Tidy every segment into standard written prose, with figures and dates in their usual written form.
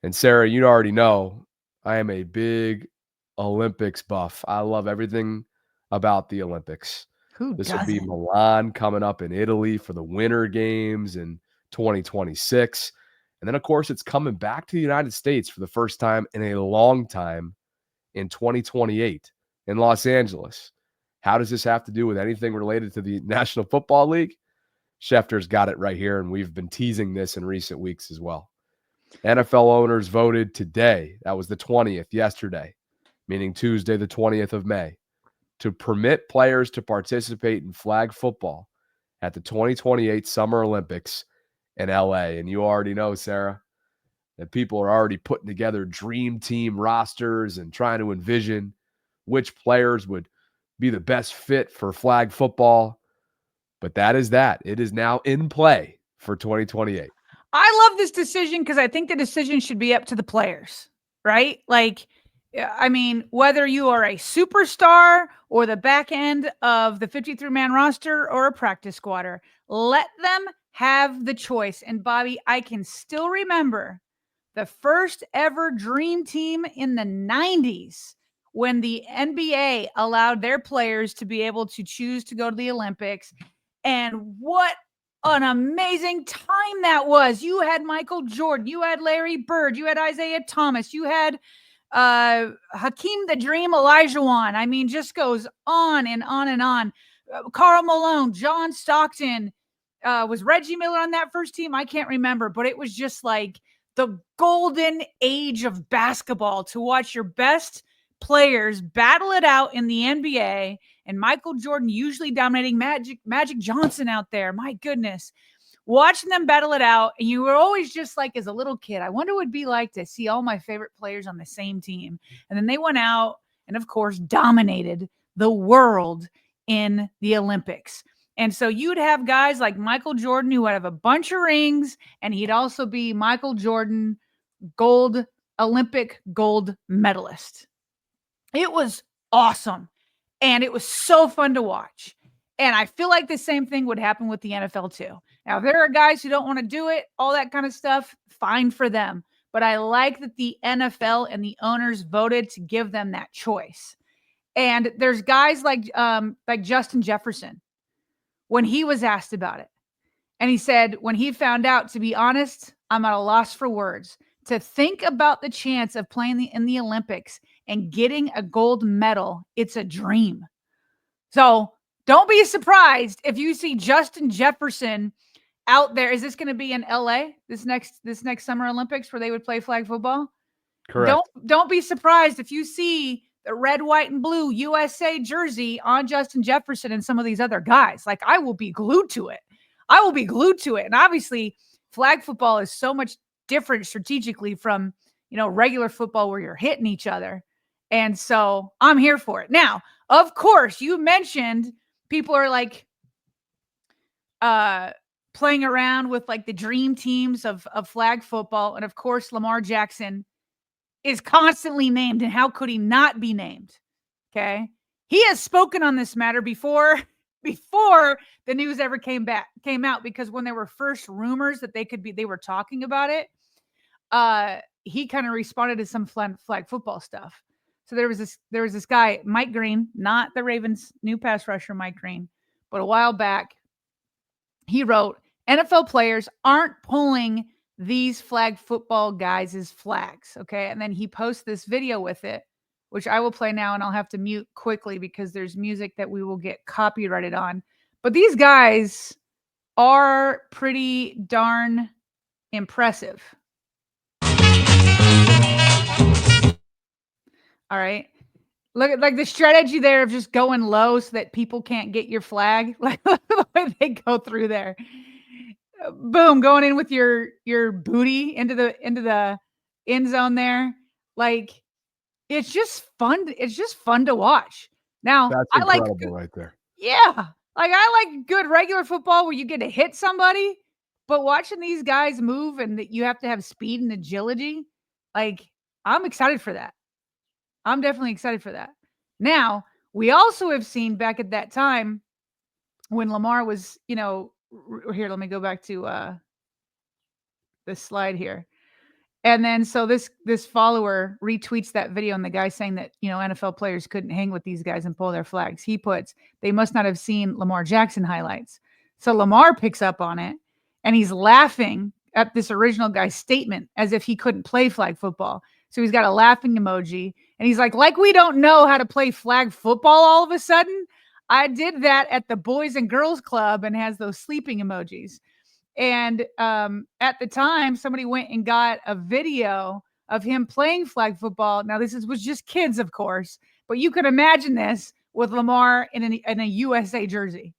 And Sarah, you already know I am a big Olympics buff. I love everything about the Olympics. Who This will be doesn't? Milan coming up in Italy for the Winter Games in 2026. And then, of course, it's coming back to the United States for the first time in a long time in 2028 in Los Angeles. How does this have to do with anything related to the National Football League? Schefter's got it right here, and we've been teasing this in recent weeks as well. NFL owners voted today, that was the 20th, yesterday, meaning Tuesday, the 20th of May, to permit players to participate in flag football at the 2028 Summer Olympics in LA. And you already know, Sarah, that people are already putting together dream team rosters and trying to envision which players would be the best fit for flag football. But that is that. It is now in play for 2028. I love this decision because I think the decision should be up to the players, right? Like, I mean, whether you are a superstar or the back end of the 53-man roster or a practice squatter, let them have the choice. And Bobby, I can still remember the first ever dream team in the 90s when the NBA allowed their players to be able to choose to go to the Olympics. And what an amazing time that was. You had Michael Jordan, you had Larry Bird, you had Isaiah Thomas, you had Hakeem the Dream Olajuwon. I mean, just goes on and on and on. Karl Malone, John Stockton, was Reggie Miller on that first team? I can't remember, but it was just like the golden age of basketball to watch your best players battle it out in the NBA, and Michael Jordan usually dominating Magic Johnson out there. My goodness. Watching them battle it out, and you were always just like, as a little kid, I wonder what it'd be like to see all my favorite players on the same team. And then they went out and, of course, dominated the world in the Olympics. And so you'd have guys like Michael Jordan who would have a bunch of rings, and he'd also be Michael Jordan, Olympic gold medalist. It was awesome. And it was so fun to watch. And I feel like the same thing would happen with the NFL too. Now, if there are guys who don't want to do it, all that kind of stuff, fine for them. But I like that the NFL and the owners voted to give them that choice. And there's guys like Justin Jefferson when he was asked about it. And he said, when he found out, to be honest, I'm at a loss for words. To think about the chance of playing in the Olympics and getting a gold medal, it's a dream. So don't be surprised if you see Justin Jefferson out there. Is this going to be in LA this next Summer Olympics where they would play flag football? Correct. Don't be surprised if you see the red, white, and blue USA jersey on Justin Jefferson and some of these other guys. Like, I will be glued to it. I will be glued to it. And obviously, flag football is so much different strategically from, regular football where you're hitting each other. And so I'm here for it. Now, of course, you mentioned people are like playing around with like the dream teams of flag football. And of course, Lamar Jackson is constantly named. And how could he not be named? Okay. He has spoken on this matter before the news ever came out, because when there were first rumors that they were talking about it, he kind of responded to some flag football stuff. So there was this guy, Mike Green, not the Ravens' new pass rusher, Mike Green, but a while back, he wrote, NFL players aren't pulling these flag football guys' flags. Okay. And then he posts this video with it, which I will play now, and I'll have to mute quickly because there's music that we will get copyrighted on. But these guys are pretty darn impressive. All right. Look at like the strategy there of just going low so that people can't get your flag. Like the way they go through there. Boom, going in with your booty into the end zone there. Like, it's just fun. It's just fun to watch. Now, That's I like incredible right there. yeah. Like, I like good regular football where you get to hit somebody, but watching these guys move and that you have to have speed and agility, like, I'm excited for that. I'm definitely excited for that. Now, we also have seen back at that time when Lamar was, here, let me go back to this slide here. And then so this follower retweets that video and the guy saying that, NFL players couldn't hang with these guys and pull their flags. He puts, they must not have seen Lamar Jackson highlights. So Lamar picks up on it and he's laughing at this original guy's statement as if he couldn't play flag football. So he's got a laughing emoji and he's like we don't know how to play flag football all of a sudden. I did that at the Boys and Girls Club, and has those sleeping emojis. And at the time, somebody went and got a video of him playing flag football. Now, was just kids, of course, but you could imagine this with Lamar in a USA jersey.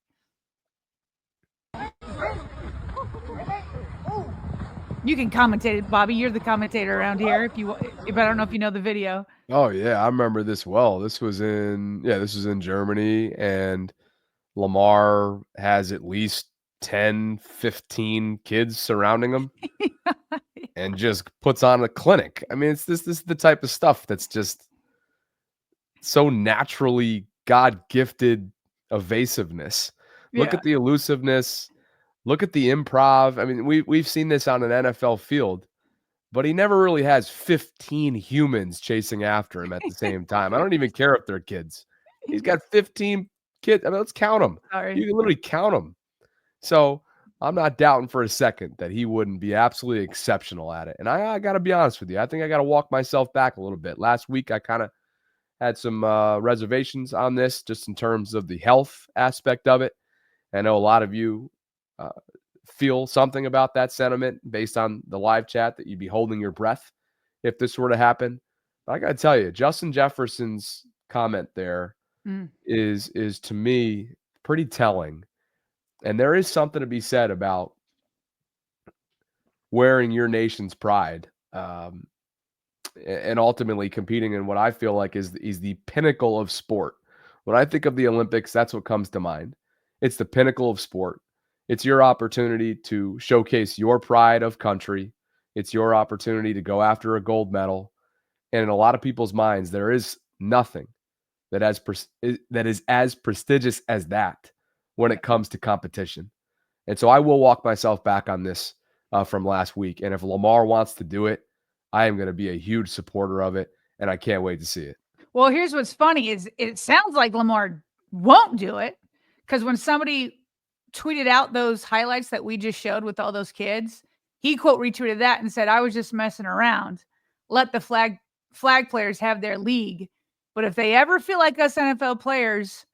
You can commentate it, Bobby. You're the commentator around here. If I don't know if you know the video. Oh yeah, I remember this well. This was in Germany, and Lamar has at least 10, 15 kids surrounding him and just puts on a clinic. I mean, this is the type of stuff that's just so naturally God-gifted evasiveness. Look at the elusiveness. Look at the improv. I mean, we've seen this on an NFL field, but he never really has 15 humans chasing after him at the same time. I don't even care if they're kids. He's got 15 kids. I mean, let's count them. Sorry. You can literally count them. So I'm not doubting for a second that he wouldn't be absolutely exceptional at it. And I got to be honest with you. I think I got to walk myself back a little bit. Last week, I kind of had some reservations on this just in terms of the health aspect of it. I know a lot of you feel something about that sentiment based on the live chat, that you'd be holding your breath if this were to happen. But I got to tell you, Justin Jefferson's comment there is to me pretty telling. And there is something to be said about wearing your nation's pride and ultimately competing in what I feel like is the pinnacle of sport. When I think of the Olympics, that's what comes to mind. It's the pinnacle of sport. It's your opportunity to showcase your pride of country. It's your opportunity to go after a gold medal. And in a lot of people's minds, there is nothing that is as prestigious as that when it comes to competition. And so I will walk myself back on this from last week. And if Lamar wants to do it, I am going to be a huge supporter of it, and I can't wait to see it. Well, here's what's funny is it sounds like Lamar won't do it, because when somebody tweeted out those highlights that we just showed with all those kids, he quote retweeted that and said, "I was just messing around. Let the flag players have their league. But if they ever feel like us NFL players,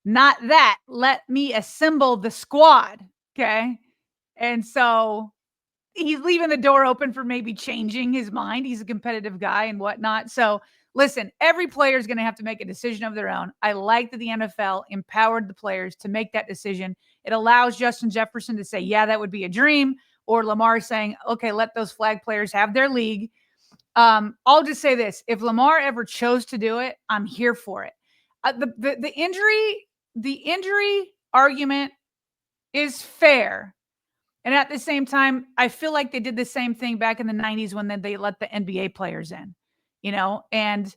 not that, let me assemble the squad." Okay. And so he's leaving the door open for maybe changing his mind. He's a competitive guy and whatnot. So listen, every player is going to have to make a decision of their own. I like that the NFL empowered the players to make that decision. It allows Justin Jefferson to say, yeah, that would be a dream. Or Lamar saying, okay, let those flag players have their league. I'll just say this. If Lamar ever chose to do it, I'm here for it. The injury argument is fair. And at the same time, I feel like they did the same thing back in the 90s when they let the NBA players in, and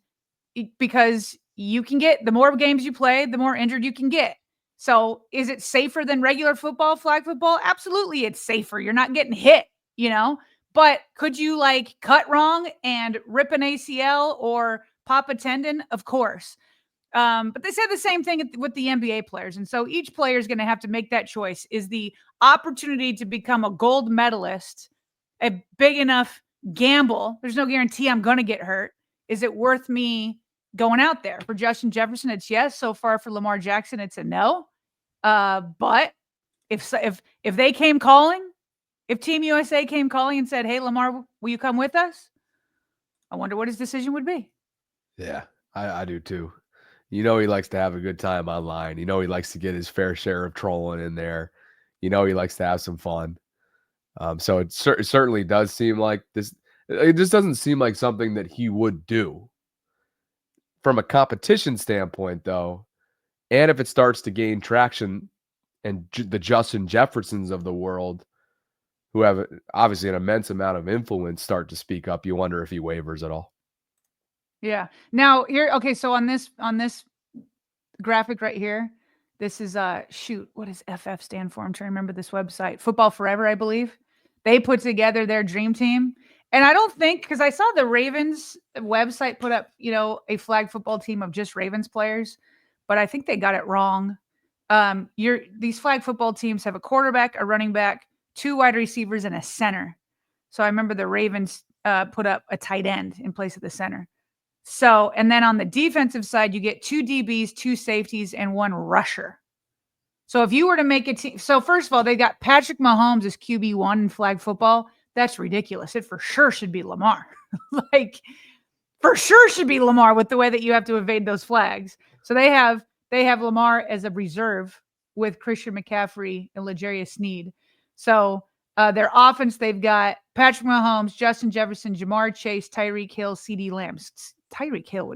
because you can get, the more games you play, the more injured you can get. So is it safer than regular football, flag football? Absolutely, it's safer. You're not getting hit, but could you cut wrong and rip an ACL or pop a tendon? Of course. But they said the same thing with the NBA players. And so each player is going to have to make that choice. Is the opportunity to become a gold medalist a big enough gamble? There's no guarantee I'm going to get hurt. Is it worth me going out there? For Justin Jefferson, it's yes. So far for Lamar Jackson, it's a no. But if they came calling, if Team USA came calling and said, hey, Lamar, will you come with us? I wonder what his decision would be. Yeah, I do too. He likes to have a good time online. He likes to get his fair share of trolling in there. He likes to have some fun. So it certainly does seem like this. It just doesn't seem like something that he would do. From a competition standpoint, though, and if it starts to gain traction and the Justin Jeffersons of the world, who have obviously an immense amount of influence, start to speak up, you wonder if he wavers at all. Yeah. Now here, okay. So on this graphic right here, this is what does FF stand for? I'm trying to remember this website, Football Forever, I believe. They put together their dream team, And I don't think, because I saw the Ravens website put up, a flag football team of just Ravens players, but I think they got it wrong. These flag football teams have a quarterback, a running back, 2 wide receivers, and a center. So I remember the Ravens put up a tight end in place of the center. So, and then on the defensive side, you get 2 DBs, 2 safeties, and 1 rusher. So if you were to make a team, so first of all, they got Patrick Mahomes as QB1 in flag football. That's ridiculous. It for sure should be Lamar. Like, for sure should be Lamar with the way that you have to evade those flags. So they have Lamar as a reserve with Christian McCaffrey and L'Jarius Sneed. So their offense, they've got Patrick Mahomes, Justin Jefferson, Jamar Chase, Tyreek Hill, CeeDee Lamb. Tyreek Hill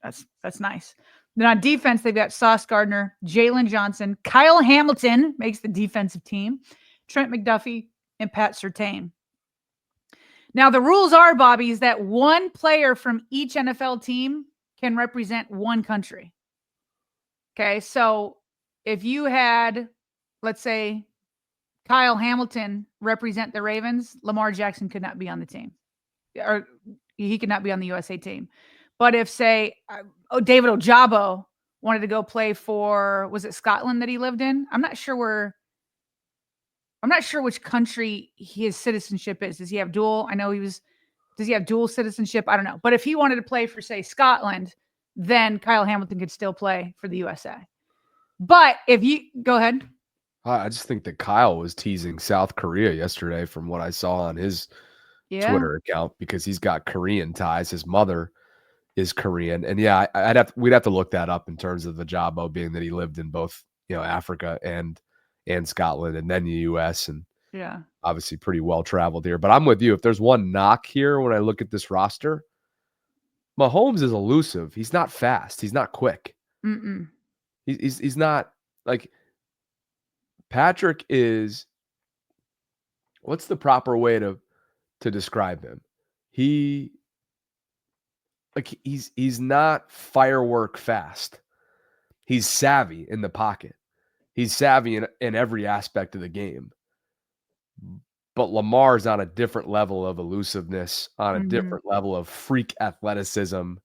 that's nice. Then on defense, they've got Sauce Gardner, Jalen Johnson, Kyle Hamilton makes the defensive team, Trent McDuffie, and Pat Surtain. Now, the rules are, Bobby, is that 1 player from each NFL team can represent 1 country. Okay, so if you had, let's say, Kyle Hamilton represent the Ravens, Lamar Jackson could not be on the team. Or he could not be on the USA team. But if, say, David Ojabo wanted to go play for, was it Scotland that he lived in? I'm not sure which country his citizenship is. Does he have dual? Does he have dual citizenship? I don't know. But if he wanted to play for, say, Scotland, then Kyle Hamilton could still play for the USA. But if you go ahead. I just think that Kyle was teasing South Korea yesterday from what I saw on his Twitter account, because he's got Korean ties. His mother is Korean. And yeah, we'd have to look that up in terms of the Jabo, being that he lived in both, Africa and Scotland and then the US, and yeah, obviously pretty well traveled here. But I'm with you. If there's one knock here when I look at this roster, Mahomes is elusive. He's not fast. He's not quick. He's not like Patrick is. What's the proper way to describe him? He's not firework fast. He's savvy in the pocket. He's savvy in every aspect of the game. But Lamar's on a different level of elusiveness, on a different level of freak athleticism.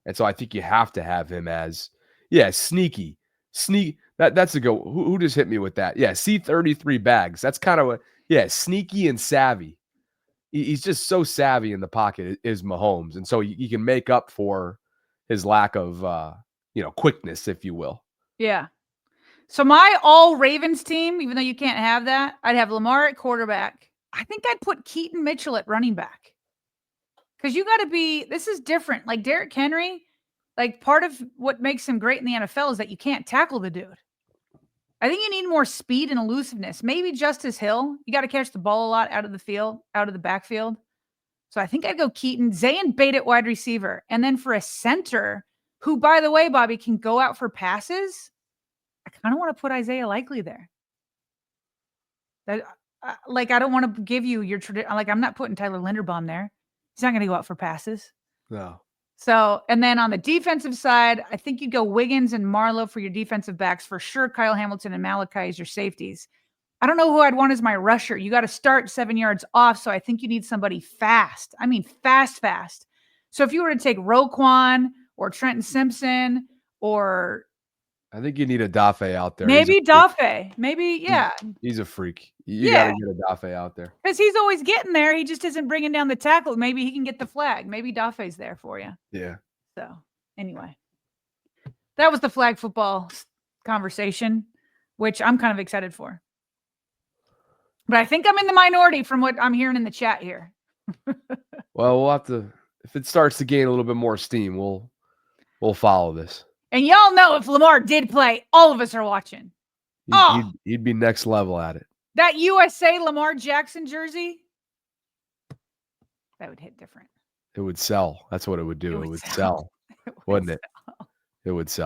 And so I think you have to have him as, sneaky. That's a go. Who just hit me with that? Yeah, C33 bags. That's kind of sneaky and savvy. He's just so savvy in the pocket is Mahomes. And so you can make up for his lack of, quickness, if you will. Yeah. So my all Ravens team, even though you can't have that, I'd have Lamar at quarterback. I think I'd put Keaton Mitchell at running back. Because this is different. Like Derrick Henry, like part of what makes him great in the NFL is that you can't tackle the dude. I think you need more speed and elusiveness. Maybe Justice Hill. You got to catch the ball a lot out of the backfield. So I think I'd go Keaton, Zayn Bate at wide receiver. And then for a center, who, by the way, Bobby, can go out for passes, I kind of want to put Isaiah Likely there. I don't want to give you your tradition. Like, I'm not putting Tyler Linderbaum there. He's not going to go out for passes. No. So, and then on the defensive side, I think you go Wiggins and Marlowe for your defensive backs. For sure, Kyle Hamilton and Malachi as your safeties. I don't know who I'd want as my rusher. You got to start 7 yards off, so I think you need somebody fast. I mean, fast. So if you were to take Roquan or Trenton Simpson or... I think you need a Dafe out there. Maybe Dafe. Maybe, yeah. He's a freak. You got to get a Dafe out there. Because he's always getting there. He just isn't bringing down the tackle. Maybe he can get the flag. Maybe Dafe's there for you. Yeah. So, anyway. That was the flag football conversation, which I'm kind of excited for. But I think I'm in the minority from what I'm hearing in the chat here. Well, we'll have to, if it starts to gain a little bit more steam, we'll follow this. And y'all know if Lamar did play, all of us are watching. He'd be next level at it. That USA Lamar Jackson jersey, that would hit different. It would sell. That's what it would do. It would sell. Wouldn't it? It would sell.